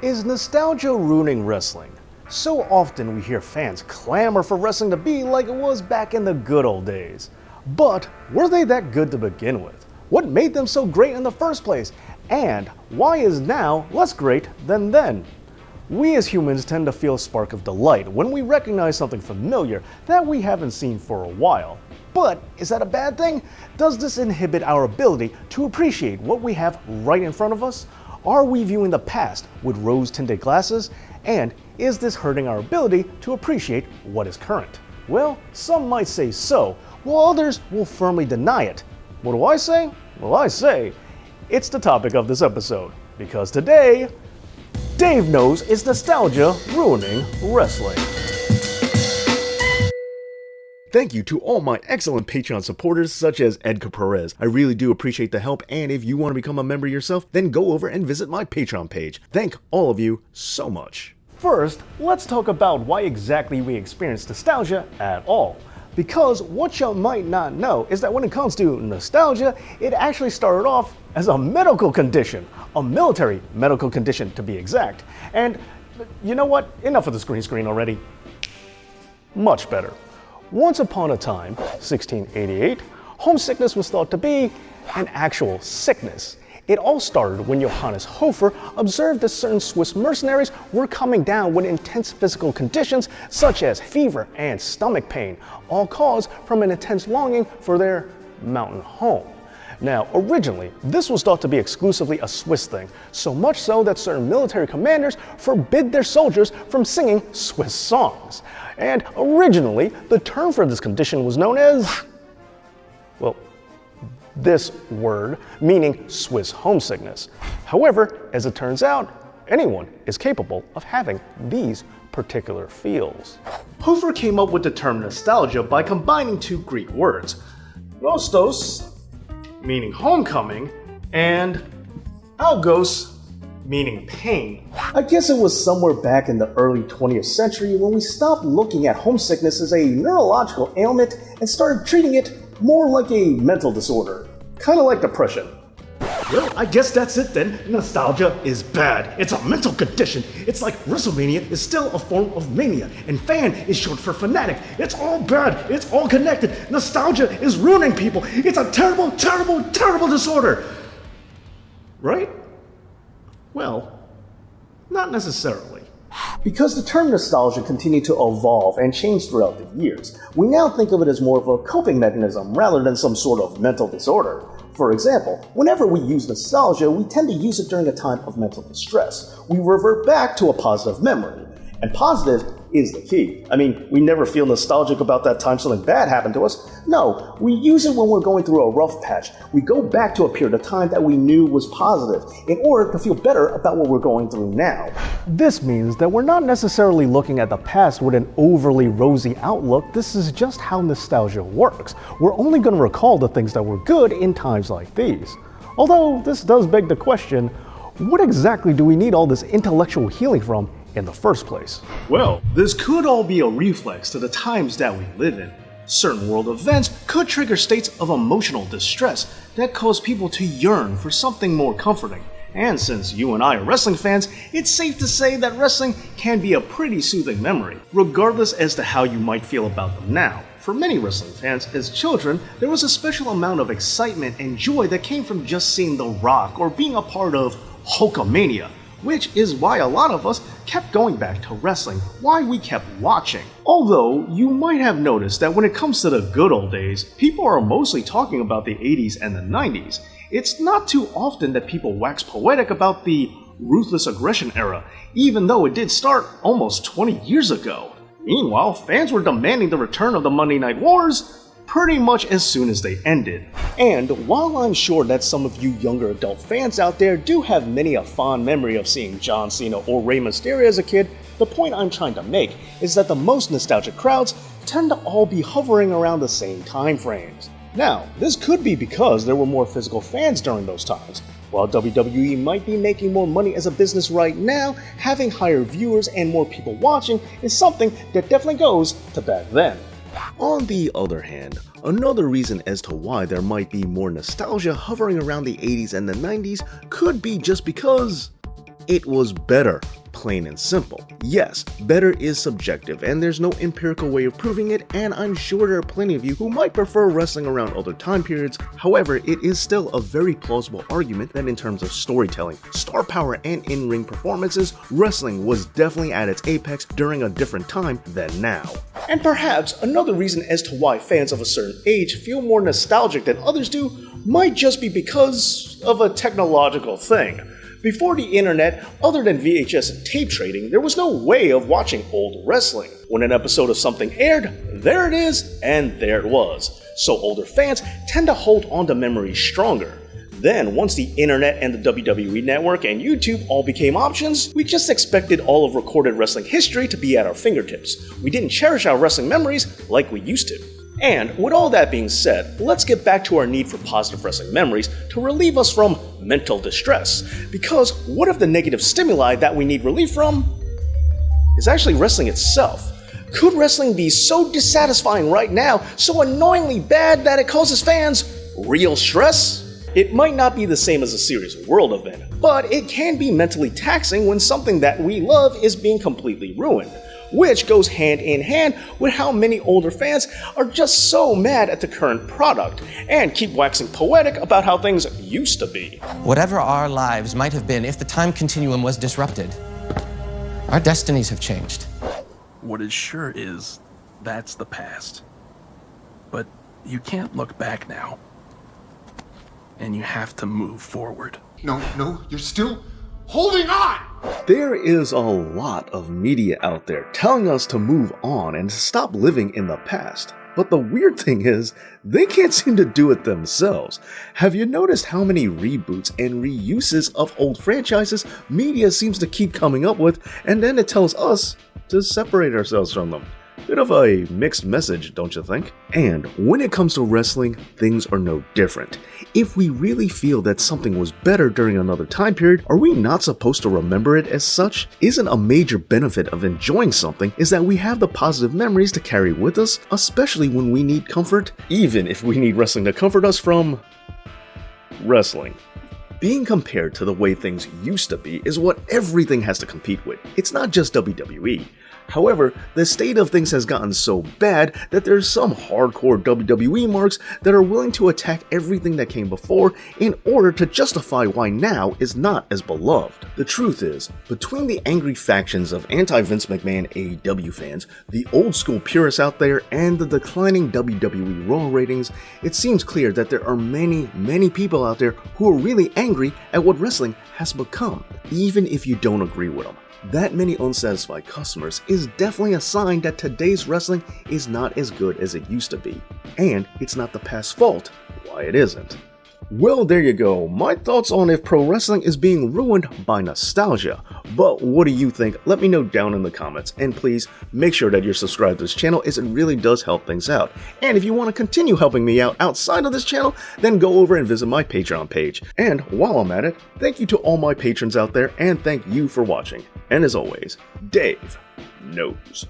Is nostalgia ruining wrestling? So often we hear fans clamor for wrestling to be like it was back in the good old days. But were they that good to begin with? What made them so great in the first place? And why is now less great than then? We as humans tend to feel a spark of delight when we recognize something familiar that we haven't seen for a while. But is that a bad thing? Does this inhibit our ability to appreciate what we have right in front of us? Are we viewing the past with rose-tinted glasses? And is this hurting our ability to appreciate what is current? Well, some might say so, while others will firmly deny it. What do I say? Well, I say it's the topic of this episode, because today, Dave knows is nostalgia ruining wrestling. Thank you to all my excellent Patreon supporters such as Edgar Perez. I really do appreciate the help, and if you want to become a member yourself, then go over and visit my Patreon page. Thank all of you so much. First, let's talk about why exactly we experience nostalgia at all. Because what you might not know is that when it comes to nostalgia, it actually started off as a medical condition, a military medical condition to be exact. And you know what? Enough of the green screen already. Much better. Once upon a time, 1688, homesickness was thought to be an actual sickness. It all started when Johannes Hofer observed that certain Swiss mercenaries were coming down with intense physical conditions such as fever and stomach pain, all caused from an intense longing for their mountain home. Now, originally, this was thought to be exclusively a Swiss thing, so much so that certain military commanders forbid their soldiers from singing Swiss songs. And originally, the term for this condition was known as, well, this word, meaning Swiss homesickness. However, as it turns out, anyone is capable of having these particular feels. Hofer came up with the term nostalgia by combining two Greek words, nostos, meaning homecoming, and algos, meaning pain. I guess it was somewhere back in the early 20th century when we stopped looking at homesickness as a neurological ailment and started treating it more like a mental disorder. Kind of like depression. Well, I guess that's it then. Nostalgia is bad. It's a mental condition. It's like WrestleMania is still a form of mania, and fan is short for fanatic. It's all bad. It's all connected. Nostalgia is ruining people. It's a terrible, terrible, terrible disorder. Right? Well, not necessarily. Because the term nostalgia continued to evolve and change throughout the years, we now think of it as more of a coping mechanism rather than some sort of mental disorder. For example, whenever we use nostalgia, we tend to use it during a time of mental distress. We revert back to a positive memory. And positive is the key. I mean, we never feel nostalgic about that time something bad happened to us. No, we use it when we're going through a rough patch. We go back to a period of time that we knew was positive in order to feel better about what we're going through now. This means that we're not necessarily looking at the past with an overly rosy outlook. This is just how nostalgia works. We're only going to recall the things that were good in times like these. Although this does beg the question, what exactly do we need all this intellectual healing from in the first place? Well, this could all be a reflex to the times that we live in. Certain world events could trigger states of emotional distress that cause people to yearn for something more comforting. And since you and I are wrestling fans, it's safe to say that wrestling can be a pretty soothing memory, regardless as to how you might feel about them now. For many wrestling fans, as children, there was a special amount of excitement and joy that came from just seeing The Rock or being a part of Hulkamania, which is why a lot of us kept going back to wrestling, why we kept watching. Although, you might have noticed that when it comes to the good old days, people are mostly talking about the 80s and the 90s. It's not too often that people wax poetic about the ruthless aggression era, even though it did start almost 20 years ago. Meanwhile, fans were demanding the return of the Monday Night Wars pretty much as soon as they ended. And while I'm sure that some of you younger adult fans out there do have many a fond memory of seeing John Cena or Rey Mysterio as a kid, the point I'm trying to make is that the most nostalgic crowds tend to all be hovering around the same time frames. Now, this could be because there were more physical fans during those times. While WWE might be making more money as a business right now, having higher viewers and more people watching is something that definitely goes to back then. On the other hand, another reason as to why there might be more nostalgia hovering around the 80s and the 90s could be just because it was better. Plain and simple. Yes, better is subjective and there's no empirical way of proving it, and I'm sure there are plenty of you who might prefer wrestling around other time periods. However, it is still a very plausible argument that in terms of storytelling, star power, and in-ring performances, wrestling was definitely at its apex during a different time than now. And perhaps another reason as to why fans of a certain age feel more nostalgic than others do might just be because of a technological thing. Before the internet, other than VHS and tape trading, there was no way of watching old wrestling. When an episode of something aired, there it is, and there it was. So older fans tend to hold on to memories stronger. Then, once the internet and the WWE Network and YouTube all became options, we just expected all of recorded wrestling history to be at our fingertips. We didn't cherish our wrestling memories like we used to. And with all that being said, let's get back to our need for positive wrestling memories to relieve us from mental distress. Because what if the negative stimuli that we need relief from is actually wrestling itself? Could wrestling be so dissatisfying right now, so annoyingly bad that it causes fans real stress? It might not be the same as a serious world event, but it can be mentally taxing when something that we love is being completely ruined. Which goes hand in hand with how many older fans are just so mad at the current product and keep waxing poetic about how things used to be. Whatever our lives might have been if the time continuum was disrupted, our destinies have changed. What is sure is, that's the past. But you can't look back now. And you have to move forward. No, you're still holding on! There is a lot of media out there telling us to move on and stop living in the past. But the weird thing is, they can't seem to do it themselves. Have you noticed how many reboots and reuses of old franchises media seems to keep coming up with, and then it tells us to separate ourselves from them? Bit of a mixed message, don't you think? And when it comes to wrestling, things are no different. If we really feel that something was better during another time period, are we not supposed to remember it as such? Isn't a major benefit of enjoying something is that we have the positive memories to carry with us, especially when we need comfort, even if we need wrestling to comfort us from wrestling. Being compared to the way things used to be is what everything has to compete with. It's not just WWE. However, the state of things has gotten so bad that there's some hardcore WWE marks that are willing to attack everything that came before in order to justify why now is not as beloved. The truth is, between the angry factions of anti-Vince McMahon AEW fans, the old school purists out there, and the declining WWE Raw ratings, it seems clear that there are many people out there who are really angry at what wrestling has become, even if you don't agree with them. That many unsatisfied customers is definitely a sign that today's wrestling is not as good as it used to be. And it's not the past's fault why it isn't. Well, there you go, my thoughts on if pro wrestling is being ruined by nostalgia. But what do you think? Let me know down in the comments, and please make sure that you're subscribed to this channel as it really does help things out. And if you want to continue helping me out outside of this channel, then go over and visit my Patreon page. And while I'm at it, thank you to all my patrons out there, and thank you for watching. And as always, Dave knows.